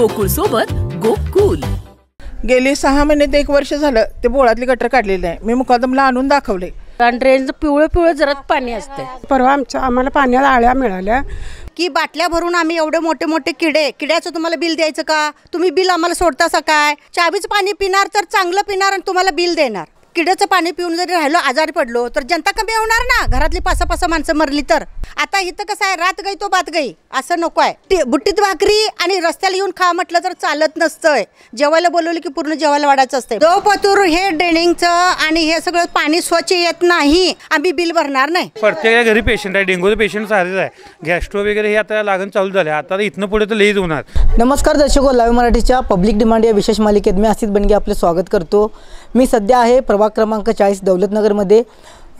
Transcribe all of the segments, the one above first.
गोकुळ सोबत गोकुल। गेली 6 महिने ते 1 वर्ष झालं ते बोळातली गटर काढलेली आहे। मी मुकादमला आणून दाखवले। ड्रेनचं पिवळं जरात पाणी असते। परवा आम्हाला पाण्याला आळ्या मिळाल्या की बाटल्या भरून आम्ही एवढे मोठे मोठे किड्याचं तुम्हाला बिल द्यायचं का? तुम्ही बिल आम्हाला सोडतासा काय? चावीचं पाणी पिणार तर चांगलं पिणार आणि तुम्हाला बिल देणार। किड्याचं पाणी पिऊन जरी राहिलो आजारी पडलो तर जनता कमी होणार ना। घरातली 5-5 माणसं मरली तर। आता इथं कसं आहे, रात गई तो बात गई असं नको आहे। बुट्टीत भाकरी आणि रस्त्याला येऊन खा म्हटलं तर चालत नसतंय। जेवायला बोलवलं की पूर्ण जेवायला वाढायचं असतंय। दोपतूर हे ड्रेनिंगचं आणि हे सगळं पाणी स्वच्छ येत नाही, आम्ही बिल भरणार नाही। प्रत्येक घरी पेशंट आहे, डेंग्यूचे पेशंट सारेच आहे। गॅस्ट्रो वगैरे हे आता लागण चालू झाले। आता इथनं पुढे तर लईच होणार। नमस्कार दर्शको, लाईव्ह मराठीच्या पब्लिक डिमांड या विशेष मालिकेत मी आसित बनगे आपले स्वागत करतो। मी सध्या आहे प्रभाग क्रमांक 40 दौलतनगरमध्ये।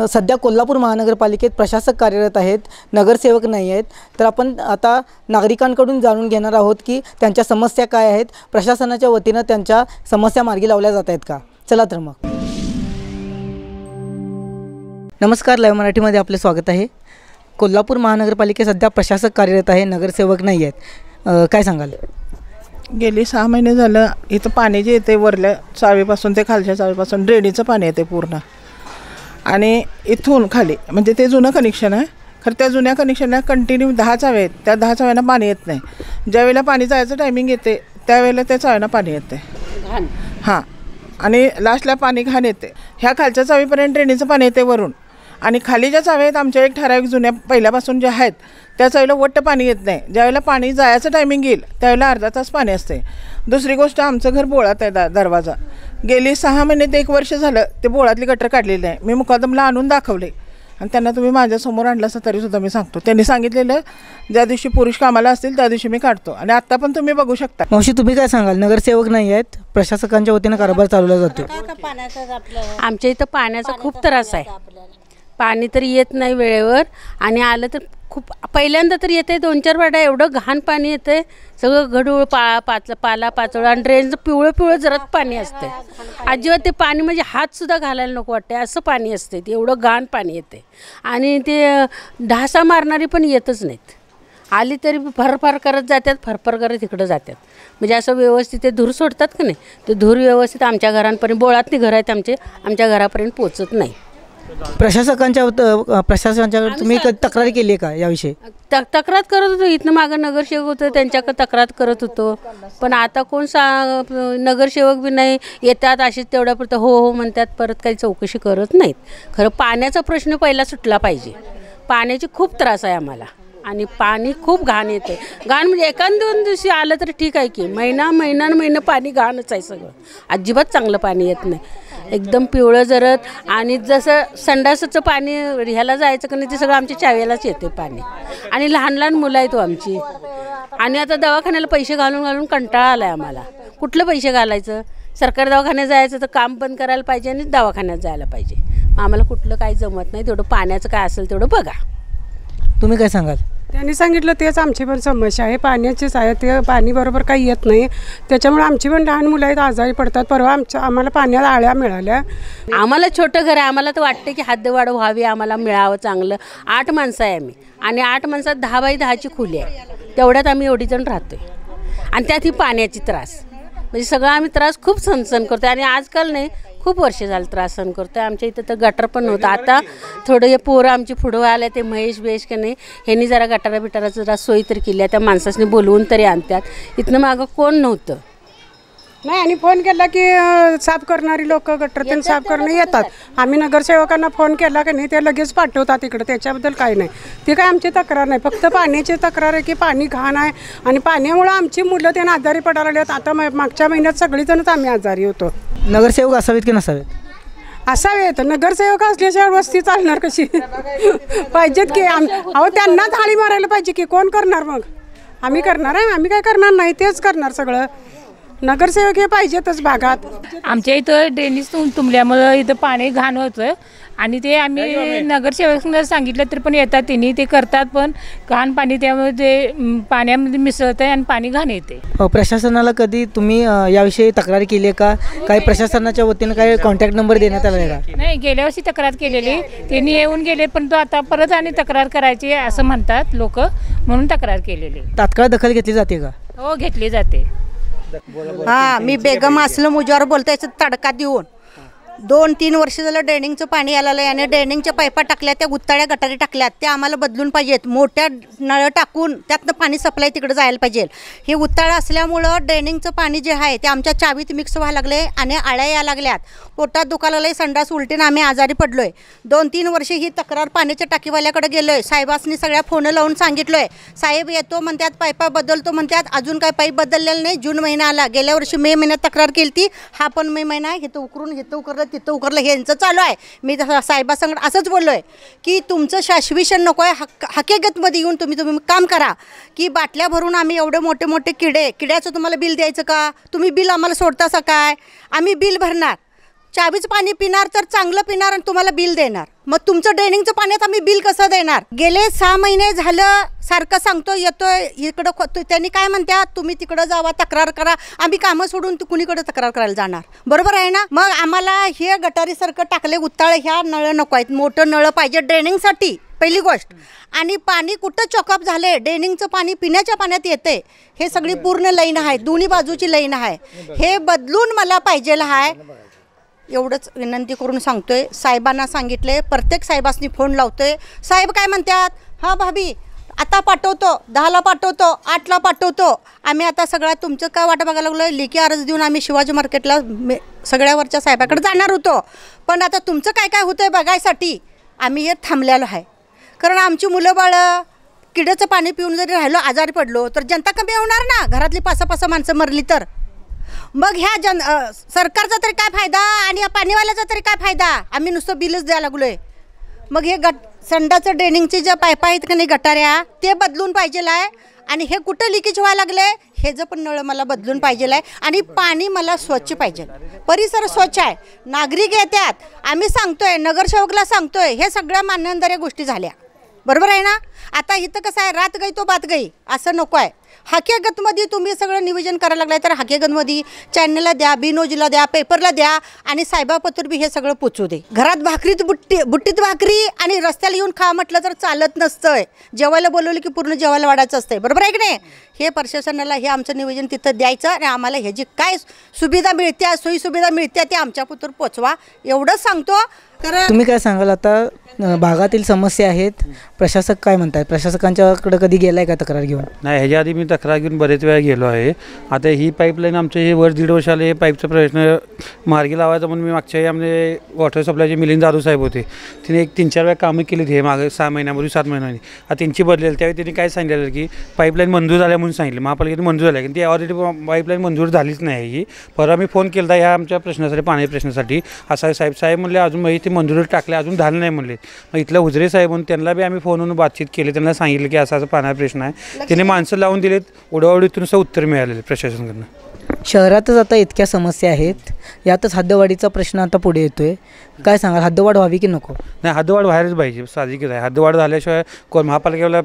सध्या कोल्हापूर महानगरपालिकेत प्रशासक कार्यरत आहेत, नगरसेवक नाही आहेत। तर आपण आता नागरिकांकडून जाणून घेणार आहोत की त्यांच्या समस्या काय आहेत, प्रशासनाच्या वतीनं त्यांच्या समस्या मार्गी लावल्या जात आहेत का। चला तर मग। नमस्कार, लाईव्ह मराठीमध्ये आपले स्वागत आहे। कोल्हापूर महानगरपालिकेत सध्या प्रशासक कार्यरत आहे, नगरसेवक नाही आहेत, काय सांगाल? गेली 6 महिने झालं इथं पाणी जे येते वरल्या चावीपासून ते खालच्या चावीपासून ड्रेनेजचं पाणी येते पूर्ण। आणि इथून खाली म्हणजे ते जुनं कनेक्शन आहे, खरं त्या जुन्या कनेक्शनला कंटिन्यू 10 चाव्या आहेत। त्या 10 चाव्यांना पाणी येत नाही। ज्यावेळेला पाणी जायचं टायमिंग येते त्यावेळेला त्या चाव्यांना पाणी येते हां, आणि लास्टला पाणी घाण येते। ह्या खालच्या चावीपर्यंत ड्रेनेजचं पाणी येते वरून। आणि खाली ज्या चाव्या आहेत आमच्या एक ठराविक जुन्या पहिल्यापासून ज्या आहेत त्या चावीला वट्ट पाणी येत नाही। ज्यावेळेला पाणी जायचं टायमिंग येईल त्यावेळेला अर्धा तास पाणी असते। दुसरी गोष्ट, आमचं घर बोळात आहे, दरवाजा। गेली 6 महिने ते 1 वर्ष झालं ते बोळातली गटर काढलेली आहे। मी मुकादमला आणून दाखवले आणि त्यांना तुम्ही माझ्यासमोर आणलं असं तरीसुद्धा मी सांगतो। त्यांनी सांगितलेलं ज्या दिवशी पुरुष कामाला असतील त्या दिवशी मी काढतो आणि आत्ता पण तुम्ही बघू शकता। मावशी, तुम्ही काय सांगाल? नगरसेवक नाही आहेत, प्रशासकांच्या वतीनं कारभार चालवला जातो। आमच्या इथं पाण्याचा खूप त्रास आहे। पाणी तर येत नाही वेळेवर, आणि आलं तर खूप पहिल्यांदा तर येते 2-4 वाटा, एवढं घाण पाणी येते। सगळं गढूळ पाला पाचोळा आणि ड्रेनचं पिवळं जरात पाणी असते। अजिबात ते पाणी म्हणजे हातसुद्धा घालायला नको वाटते असं पाणी असते। ते एवढं घाण पाणी येते आणि ते ढासा मारणारी पण येतच नाहीत। आली तरी फरफर करत जातात, फरफर करत इकडं जातात। म्हणजे असं व्यवस्थित ते धूर सोडतात का नाही, ते धूर व्यवस्थित आमच्या घरांपर्यंत, बोळातली घरं आहेत आमच्या घरापर्यंत पोचत नाही। प्रशासनाच्या तुम्ही तक्रारी केली आहे का याविषयी? तक्रार करत होतो, इथनं मागं नगरसेवक होतं त्यांच्याकडे तक्रार करत होतो। पण आता कोण नगरसेवक बी नाही, येतात अशीच तेवढ्यापुरतं हो म्हणतात, परत काही चौकशी करत नाहीत। खरं पाण्याचा प्रश्न पहिला सुटला पाहिजे। पाण्याची खूप त्रास आहे आम्हाला आणि पाणी खूप घाण येते। घाण म्हणजे 1-2 दिवशी आलं तर ठीक आहे की, महिना पाणी घाणच आहे सगळं। अजिबात चांगलं पाणी येत नाही, एकदम पिवळं जरत। आणि जसं संडासाचं पाणी ह्याला जायचं का नाही ते सगळं आमच्या चाव्यालाच येते पाणी। आणि लहान मुलं आहेत आमची, आणि आता दवाखान्याला पैसे घालून कंटाळा आला आहे आम्हाला। कुठलं पैसे घालायचं? सरकारी दवाखान्यात जायचं तर काम बंद करायला पाहिजे आणि दवाखान्यात जायला पाहिजे। आम्हाला कुठलं काही जमत नाही, तेवढं पाण्याचं काय असेल तेवढं बघा। तुम्ही काय सांगाल? त्यांनी सांगितलं तेच आमची पण समस्या आहे, पाण्याचीच आहे। ते पाणी बरोबर काही येत नाही, त्याच्यामुळे आमची पण लहान मुलं आहेत, आजारी पडतात। परवा आम्हाला पाण्याला आळ्या मिळाल्या। आम्हाला छोटं घर आहे, आम्हाला तर वाटतं की हद्दवाढ व्हावी, आम्हाला मिळावं चांगलं। 8 माणसं आहे आम्ही, आणि 8 माणसात 10 बाय 10ची खोली आहे। तेवढ्यात आम्ही एवढी जण राहतोय, आणि त्यात ही पाण्याची त्रास म्हणजे सगळं आम्ही त्रास खूप सहन करतो। आणि आजकाल नाही, खूप वर्ष झालं त्रास सहन करतो आहे। आमच्या इथं तर गटर पण नव्हतं, आता थोडं हे पोरं आमची पुढं आल्या, ते महेश का नाही, ह्यांनी जरा गटाराचं जरा सोयी तर केली, त्या माणसाने बोलवून तरी आणतात। इथनं मागं कोण नव्हतं नाही, आणि फोन केला की साफ करणारी लोक गटर साफ करणं येतात। आम्ही नगरसेवकांना फोन केला की नाही ते लगेच पाठवतात इकडं, त्याच्याबद्दल काही नाही। ते काय आमची तक्रार नाही, फक्त पाण्याची तक्रार आहे की पाणी घाण आहे आणि पाण्यामुळं आमची मुलं त्यांना आजारी पडायला लागल्यात। आता मागच्या महिन्यात सगळीजणच आम्ही आजारी होतो। नगरसेवक असावेत की नसावेत? असावेत। नगरसेवक असल्याशिवाय वस्ती चालणार कशी? पाहिजेत की अहो, त्यांना थाळी मारायला पाहिजे की, कोण करणार मग? आम्ही करणार आहे? आम्ही काय करणार नाही, तेच करणार सगळं। नगरसेवक हे पाहिजेतच भागात। आमच्या इथं ड्रेनेज तुंबल्यामुळं इथं पाणी घाण होतं, आणि ते आम्ही नगरसेवकांना सांगितलं तर पण येतात, त्यांनी ते करतात, पण घाण पाणी त्यामुळे ते पाण्यामध्ये मिसळतं आणि पाणी घाण येते। प्रशासनाला कधी तुम्ही याविषयी तक्रार केली आहे का? काही प्रशासनाच्या वतीनं काही कॉन्टॅक्ट नंबर देण्यात आला आहे का? नाही, गेल्या वर्षी तक्रार केलेली, त्यांनी येऊन गेले, पण तो आता परत आणि तक्रार करायची असं म्हणतात लोक, म्हणून तक्रार केलेली। तात्काळ दखल घेतली जाते का? हो, घेतली जाते। हां, मी बेगम असलम मुजावर बोलताय तडका देऊन 2-3 वर्ष झालं ड्रेनिंगचं पाणी आलेलं आहे आणि ड्रेनिंगच्या पाईपा टाकल्या, त्या गुत्ताळ्या गटारी टाकल्यात, त्या आम्हाला बदलून पाहिजेत. मोठ्या नळं टाकून त्यातनं पाणी सप्लाय तिकडे जायला पाहिजे. हे गुत्ताळं असल्यामुळं ड्रेनिंगचं पाणी जे आहे ते आमच्या चावीत मिक्स व्हायला लागले आणि आळ्या यायला लागल्यात. पोटात दुखायला लागले, संडास उलटीनं आम्ही आजारी पडलो आहे. 2-3 वर्षे ही तक्रार पाण्याच्या टाकीवाल्याकडे गेलो आहे. साहेबांनी सगळ्या फोन लावून सांगितलो आहे. साहेब येतो म्हणतात, पाईपा बदलतो म्हणतात. अजून काय पाईप बदललेलं नाही. जून महिना आला, गेल्या वर्षी मे महिन्यात तक्रार केली ती. हा पण मे महिना आहे. इथं उकरून इथं उकरलं तिथं उकरलं, ह्यांचं चालू आहे. मी साहेबासंगड असंच बोललो आहे की तुमचं शाश्विशन नको आहे. हकीकतमध्ये येऊन तुम्ही काम करा की बाटल्या भरून आम्ही एवढे मोठे मोठे किड्याचं तुम्हाला बिल द्यायचं का? तुम्ही बिल आम्हाला सोडतासा काय? आम्ही बिल भरणार, चावीचं पाणी पिणार तर चांगलं पिणार आणि तुम्हाला बिल देणार. मग तुमचं ड्रेनिंगचं पाण्यात आम्ही बिल कसं देणार? गेले 6 महिने झालं सारखं सांगतो येतोय इकडं. त्यांनी काय म्हणतात, तुम्ही तिकडं जावा, तक्रार करा. आम्ही कामं सोडून कुणीकडे तक्रार करायला जाणार? बरोबर आहे ना? मग आम्हाला हे गटारीसारखं टाकले उताळे, ह्या नळं नको आहेत. मोठं नळं पाहिजे ड्रेनिंगसाठी, पहिली गोष्ट. आणि पाणी कुठं चॉकअप झाले, ड्रेनिंगचं पाणी पिण्याच्या पाण्यात येते. हे सगळी पूर्ण लाईन आहे, दोन्ही बाजूची लाईन आहे. हे बदलून मला पाहिजेल आहे. एवढंच विनंती करून सांगतोय. साहेबांना सांगितले, प्रत्येक साहेबांनी फोन लावतोय. साहेब काय म्हणतात, हां भाभी आता पाठवतो, 10ला पाठवतो, 8ला पाठवतो. आम्ही आता सगळ्या तुमचं काय वाट बघायला लागलो. लेखी अर्ज देऊन आम्ही शिवाजी मार्केटला सगळ्यावरच्या साहेबाकडे जाणार होतो. पण आता तुमचं काय काय होतं आहे बघायसाठी आम्ही हे थांबलेलो आहे. कारण आमची मुलं बाळं किड्याचं पाणी पिऊन जरी राहिलो, आजारी पडलो तर जनता कमी होणार ना. घरातली 5-5 माणसं मरली तर मग ह्या सरकारचा तरी काय फायदा आणि या पाणीवाल्याचा तरी काय फायदा? आम्ही नुसतं बिलच द्यायला लागलो आहे. मग हे संडाचं ड्रेनिंगचे ज्या पाईपा आहेत का नाही गटाऱ्या, ते बदलून पाहिजे आहे. आणि हे कुठं लिकेज व्हायला लागलं आहे, हे जर पण नळ मला बदलून पाहिजे आहे. आणि पाणी मला स्वच्छ पाहिजे, परिसर स्वच्छ आहे, नागरिक येतात, आम्ही सांगतोय, नगरसेवकला सांगतोय. हे सगळ्या मान्यवंदाऱ्या गोष्टी झाल्या. बरोबर आहे ना? आता इथं कसं आहे, रात गई तो बात गई, असं नको आहे. हकीकतमध्ये तुम्ही सगळं नियोजन करायला लागलाय तर हकीकतमध्ये चॅनलला द्या, बिनोजीला द्या, पेपरला द्या आणि साहेबापत्र बी हे सगळं पोचू दे. घरात भाकरीत बुट्टीत भाकरी आणि रस्त्याला येऊन खा म्हटलं तर चालत नसतंय. जेवायला बोलवलं की पूर्ण जेवायला वाढायचं असतंय. बरोबर आहे की नाही? हे प्रशासनाला हे आमचं नियोजन तिथं द्यायचं आणि आम्हाला हे जी काय सुविधा मिळत्या, सोयीसुविधा मिळत्या ते आमच्यापुत्र पोचवा, एवढंच सांगतो. तुम्ही काय सांगाल, आता भागातील समस्या आहेत, प्रशासक काय म्हणतात? प्रशासकांच्याकडे कधी गेलाय का तक्रार घेऊन? नाही, ह्याच्या आधी मी तक्रार घेऊन बरेच वेळा गेलो आहे. आता ही पाईपलाईन आमचं हे वर 1.5 वर्ष आले. हे पाईपचा प्रश्न मार्गी लावायचा म्हणून मी मागच्या आमचे वॉटर सप्लायचे मिलिंद जाधव साहेब होते. तिने 1-3-4 वेळा कामं केली हे मागे 6 महिन्यापूर्वी 7 महिन्यांनी. आता त्यांची बदलेली त्यावेळी त्यांनी काय सांगितलेलं की पाईपलाईन मंजूर झाल्या म्हणून सांगितलं. महापालिकेने मंजूर झाल्या की ती ऑलरेडी पाईपलाईन मंजूर झालीच नाही. ही परवा मी फोन केला ह्या आमच्या प्रश्नासाठी, पाण्याच्या प्रश्नासाठी. असा साहेब म्हणले अजून ते मंजुरी टाकले, अजून झालं नाही म्हणले. मग इथलं हुजरे साहेब म्हणून त्यांना बी आम्ही फोनवरून बातचीत केली. त्यांना सांगितलं की असा पाण्याचा प्रश्न आहे. त्यांनी माणसं लावून दिलेत, उडवाउडीतून असं उत्तर मिळालेलं प्रशासनाकडून. शहरातच आता इतक्या समस्या आहेत, यातच हद्दवाढीचा प्रश्न आता पुढे येतोय. काय सांगाल, हद्दवाढ व्हावी की नको? नाही, हद्दवाढ व्हायलाच पाहिजे, साहजिकच आहे. हद्दवाढ झाल्याशिवाय कोण महापालिकेला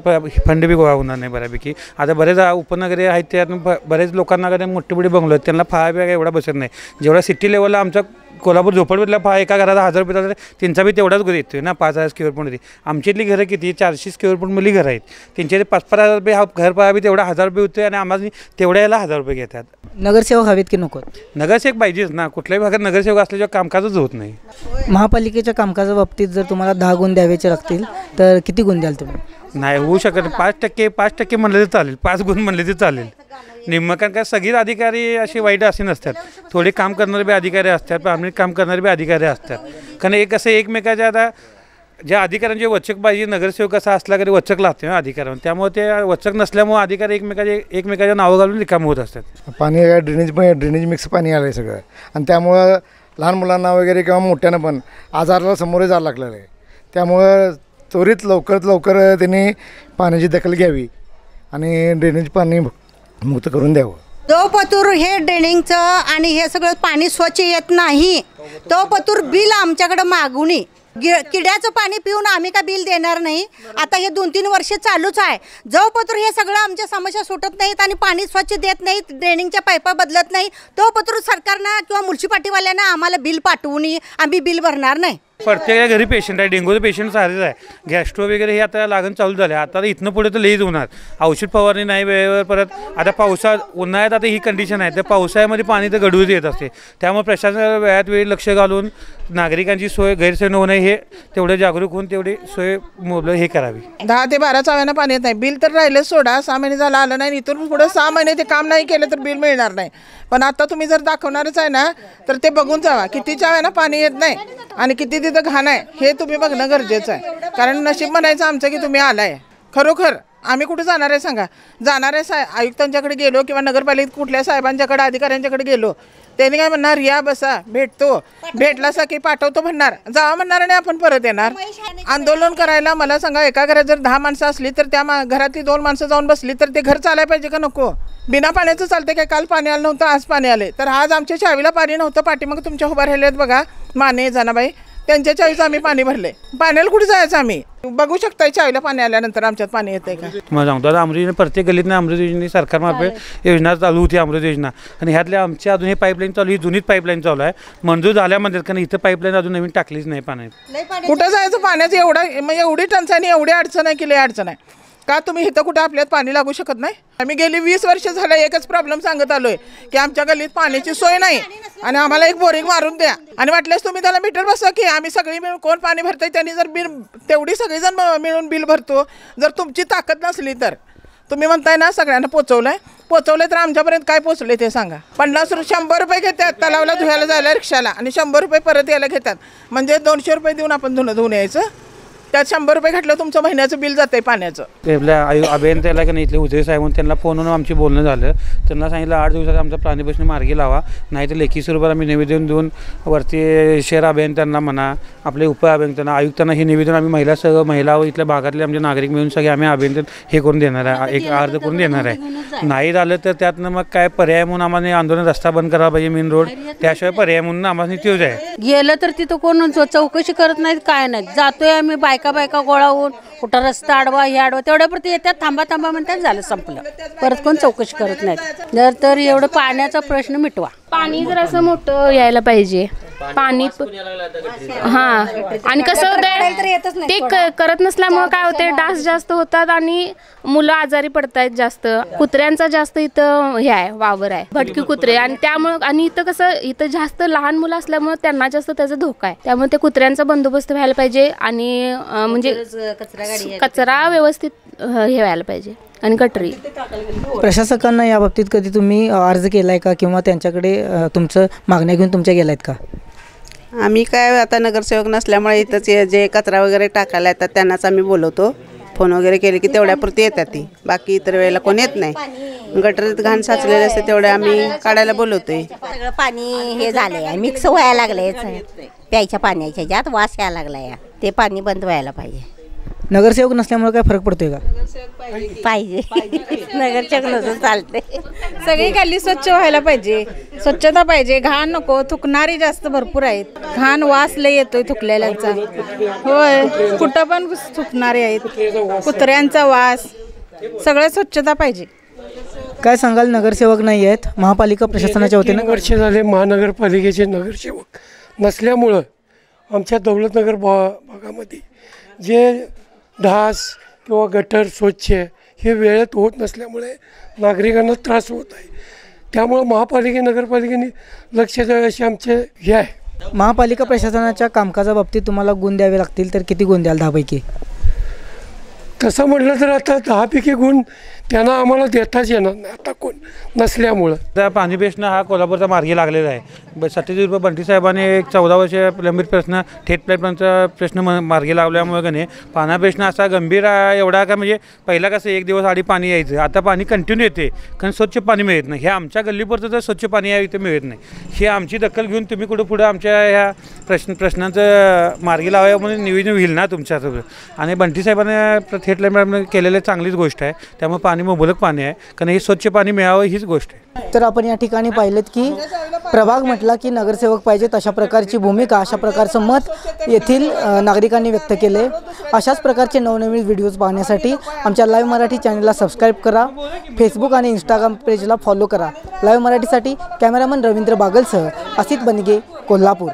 फंड बी गोळा होणार नाही बऱ्यापैकी. आता बरेच उपनगरी आहेत त्यातून बरेच लोकांना कधी मोठे मोठे बंगलो आहेत, त्यांना फळा बी एवढा बसत नाही. जेवढा सिटी लेवलला आमचा कोल्हापूर झोपडपट्टीला फळा एका घराला 1000 रुपये जातात, त्यांचा बी तेवढाच घर येतोय ना, 5000 स्क्वेअर फूटमध्ये. आमच्यातली घरं किती 400 स्क्वेअर फूटमधली घरं आहेत, त्यांच्या 5-5 रुपये हा घर फळा बी तेवढा 1000 रुपये होतोय आणि आम्हाला तेवढ्या याला 1000 रुपये घेतात. नगरसेवक हवेत की नको? नगरसेवक पाहिजेच ना, कुठल्याही भागात नगरसेवक असल्याशिवाय कामकाजच होत नाही. महापालिकेच्या कामकाजा बाबतीत जर तुम्हाला 10 गुण द्यावेचे लागतील तर किती गुण द्याल तुम्ही? नाही होऊ शकत. 5% म्हणलं तर चालेल, 5 गुण म्हणले तर चालेल. निम्म कारण काय सगळीच अधिकारी असे वाईट असे नसतात. थोडे काम करणारे बी अधिकारी असतात, प्रामाणिक काम करणारे बी अधिकारी असतात. कारण एक असं एकमेकाच्या आता ज्या अधिकाऱ्यांचे वचक पाहिजे, नगरसेवक असा असला तरी वचक लागते ना अधिकाऱ्यांना, त्यामुळे ते वचक नसल्यामुळे अधिकारी एकमेकाच्या नावं घालून रिकाम होत असतात. पाणी ड्रेनेज मिक्स पाणी आलं आहे सगळं आणि त्यामुळं लहान मुलांना वगैरे किंवा मोठ्यानं पण आजाराला सामोरे जायला लागलेलं आहे. त्यामुळं त्वरित लवकरात लवकर त्यांनी पाण्याची दखल घ्यावी आणि ड्रेनेज पाणी मुक्त करून द्यावं. तो पतूर हे ड्रेनिंगचं आणि हे सगळं पाणी स्वच्छ येत नाही, तो पतूर बिल आमच्याकडं मागून किड्याचं पाणी पिऊन आम्ही का बिल देणार नाही. आता हे 2-3 वर्ष चालूच आहे. जो पतूर हे सगळं आमच्या समस्या सुटत नाहीत आणि पाणी स्वच्छ देत नाहीत, ड्रेनिंगच्या पाईपा बदलत नाही, तो पतूर सरकारनं किंवा म्युन्सिपाल्टीवाल्यांना आम्हाला बिल पाठवून आम्ही बिल भरणार नाही. प्रत्येक घरी पेशंट आहे, डेंग्यूचं पेशंट सारेच आहे, गॅस्ट्रो वगैरे हे आता लागण चालू झाले. आता इथनं पुढे तर लईच होणार, औषध फवारणी नाही वेळेवर. परत आता उन्हाळ्यात आता ही कंडिशन आहे, तर पावसाळ्यामध्ये पाणी तर गढूळ येत असते. त्यामुळे प्रशासन वेळात वेळी लक्ष घालून नागरिकांची सोय गैरसोय न होणे हे तेवढे जागरूक होऊन तेवढी सोय हे करावी. 10 ते 12 चाव्यानं पाणी येत नाही. बिल तर राहिलं सोडा, 6 महिने झालं आलं नाही. इथून पुढे 6 महिने ते काम नाही केलं तर बिल मिळणार नाही. पण आता तुम्ही जर दाखवणारच आहे ना तर ते बघून जावा किती चाव्यानं पाणी येत नाही आणि किती तिथं घाण आहे हे तुम्ही बघणं गरजेचं आहे. कारण नशीब म्हणायचं आमचं की तुम्ही आलाय. खरोखर आम्ही कुठे जाणार आहे सांगा? जाणार आहे आयुक्तांच्याकडे गेलो किंवा नगरपालिकेत कुठल्या साहेबांच्याकडे अधिकाऱ्यांच्याकडे गेलो, त्यांनी काय म्हणणार, या बसा भेटतो, भेटला सा की पाठवतो म्हणणार, जावा म्हणणार आणि आपण परत येणार. आंदोलन करायला मला सांगा, एका घरात जर 10 माणसं असली तर त्या घरातली 2 माणसं जाऊन बसली तर ते घर चालायला पाहिजे का नको? बिना पाण्याचं चालते काय? काल पाणी आलं नव्हतं, आज पाणी आले. तर आज आमच्या चावीला पाणी नव्हतं, पाठीमाग तुमच्या उभा राहिलेत बघा माने जनाबाई, त्यांच्या चावीचं आम्ही पाणी भरले. पाण्याला कुठे जायचं आम्ही? बघू शकता चावीला पाणी आल्यानंतर आमच्यात पाणी येतंय का? तुम्हाला सांगतो आता अमृत प्रत्येक गल्लीतनं अमृत योजने सरकारमार्फत योजना चालू होती, अमृत योजना. आणि ह्यातल्या आमच्या अजून हे पाईपलाईन चालू, ही जुनीच पाईपलाईन चालू आहे, मंजूर झाल्यामध्ये. कारण इथं पाईपलाईन अजून नवीन टाकलीच नाही पाण्यात. कुठं जायचं पाण्याचं? एवढी टंचाई, एवढी अडचण आहे की लई अडचण आहे. का तुम्ही इथं कुठं आपल्यात पाणी लागू शकत नाही? आम्ही गेली 20 वर्ष झालं एकच प्रॉब्लेम सांगत आलोय की आमच्या गल्लीत पाण्याची सोय नाही आणि आम्हाला एक बोरिंग मारून द्या. आणि वाटल्यास तुम्ही त्याला मीटर बसवा की आम्ही सगळी मिळून, कोण पाणी भरतंय त्यांनी जर बिल तेवढी सगळीजण मिळून बिल भरतो. जर तुमची ताकद नसली तर तुम्ही म्हणताय ना सगळ्यांना पोचवलंय तर आमच्यापर्यंत काय पोचले ते सांगा. 100 रुपये घेतात तलावला धुवायला जायला रिक्षाला आणि 100 रुपये परत यायला घेतात. म्हणजे 200 रुपये देऊन आपण धुवून यायचं. त्यात 100 रुपये घातलं तुमचं महिन्याचं बिल जातंय पाण्याचं. आपल्या अभियंत्याला की नाही इथले उदय साहेब त्यांना फोनवरून आमची बोलणं झालं. त्यांना सांगितलं 8 दिवसात आमचा पाणी प्रश्न मार्गी लावा, नाही तर लेखी स्वरूपात आम्ही निवेदन देऊन वरती शहर अभियंत्यांना म्हणा, आपले उप अभियंत्यांना, आयुक्तांना हे निवेदन आम्ही महिला व इथल्या भागातले आमचे नागरिक मिळून सगळे आम्ही अभियंत्या हे करून देणार आहे, एक अर्ज करून देणार आहे. नाही झालं तर त्यातनं मग काय पर्याय म्हणून आम्हाला आंदोलन रस्ता बंद करावा पाहिजे मेन रोड, त्याशिवाय पर्याय म्हणून आम्हाला तोच आहे. गेलं तर तिथं कोण चौकशी करत नाहीत, काय नाही. जातोय आम्ही बायका गोळा होऊन, कुठं रस्ता आडवा हे आडवा, तेवढ्यापुरती येतात, थांबा म्हणतात, झालं संपलं. परत कोण चौकशी करत नाहीत. तर एवढं पाण्याचा प्रश्न मिटवा. पाणी जर असं मोठं यायला पाहिजे. पाणी हां, आणि कसं होतंय ते करत नसल्यामुळं काय होतंय, डास जास्त होतात आणि मुलं आजारी पडतायत जास्त. कुत्र्यांचा जास्त इथं हे आहे, वावर आहे, भटकी कुत्रे. आणि त्यामुळं आणि इथं कसं, इथं जास्त लहान मुलं असल्यामुळं त्यांना जास्त त्याचा धोका आहे. त्यामुळे ते कुत्र्यांचा बंदोबस्त व्हायला पाहिजे आणि म्हणजे कचरा व्यवस्थित हे व्हायला पाहिजे आणि गटरी. प्रशासकांना याबाबतीत कधी तुम्ही अर्ज केलाय का किंवा त्यांच्याकडे तुमचं मागण्या घेऊन तुमच्या गेलायत का? आम्ही काय आता नगरसेवक नसल्यामुळे इथंच जे कचरा वगैरे टाकायला येतात त्यांनाच आम्ही बोलवतो. फोन वगैरे केले की तेवढ्यापुरती येतात ती, बाकी इतर वेळेला कोण येत नाही. गटरीत घाण साचलेले असते तेवढे आम्ही काढायला बोलवतोय. सगळं पाणी हे झालंय, मिक्स व्हायला लागलंय, प्यायच्या पाण्याच्या ज्यात वास यायला लागलाय, ते पाणी बंद व्हायला पाहिजे. नगरसेवक नसल्यामुळे काय फरक पडतोय का? पाहिजे नगरसेवक नसून चालते. सगळी गल्ली स्वच्छ व्हायला पाहिजे, स्वच्छता पाहिजे, घाण नको. थुकणारी जास्त भरपूर आहेत, घाण वास लय येतोय थुकलेल्यांचा. होय, कुठं पण थुकणारे आहेत, कुत्र्यांचा वास, सगळं स्वच्छता पाहिजे. काय सांगाल? नगरसेवक नाही आहेत, महापालिका प्रशासनाच्या वतीने 3 वर्ष झाले महानगरपालिकेचे नगरसेवक नसल्यामुळं आमच्या दौलतनगर भागामध्ये जे ढास किंवा गटर स्वच्छ हे वेळेत होत नसल्यामुळे नागरिकांना त्रास होत आहे. त्यामुळं नगरपालिकेने लक्ष द्यावे असे आमचे हे आहे. महापालिका प्रशासनाच्या कामकाजाबाबतीत तुम्हाला गुण द्यावे लागतील तर किती गुण द्याल 10 पैकी? तसं म्हटलं तर आता 10 पैकी गुण त्यांना आम्हाला देताच येणार नाही आता कोण नसल्यामुळं. त्या पाणी प्रश्न हा कोल्हापूरचा मार्गी लागलेला आहे. 37 रुपये बंटी साहेबांनी एक 14 वर्ष प्रलंबित प्रश्न थेट पाईपलाईनचा प्रश्न मार्गी लावल्यामुळे का नाही पाण्या प्रश्न असा गंभीर एवढा का म्हणजे पहिला कसं 1 दिवस आधी पाणी यायचं, आता पाणी कंटिन्यू येते कारण स्वच्छ पाणी मिळत नाही. हे आमच्या गल्लीपुरतं तर स्वच्छ पाणी इथे मिळत नाही. हे आमची दखल घेऊन तुम्ही कुठं पुढं आमच्या ह्या प्रश्नांचं मार्गी लावावं म्हणून निवेदन होईल ना तुमच्यासोबत. आणि बंटी साहेबांनी थेट पाईपलाईन केलेली चांगलीच गोष्ट आहे. त्यामुळे पाणी मुबलक पाणी आहे कारण हे स्वच्छ पाणी मिळावं हीच गोष्ट आहे. तर आपण या ठिकाणी पाहिलेत की प्रभाग म्हटला की नगरसेवक पाहिजेत अशा प्रकारची भूमिका, अशा प्रकारचं मत येथील नागरिकांनी व्यक्त केले. अशाच प्रकारचे नवनवीन व्हिडिओज पाहण्यासाठी आमच्या लाईव्ह मराठी चॅनलला सबस्क्राईब करा, फेसबुक आणि इंस्टाग्राम पेजला फॉलो करा. लाईव्ह मराठीसाठी कॅमेरामन रवींद्र बागलसह असित बनगे, कोल्हापूर.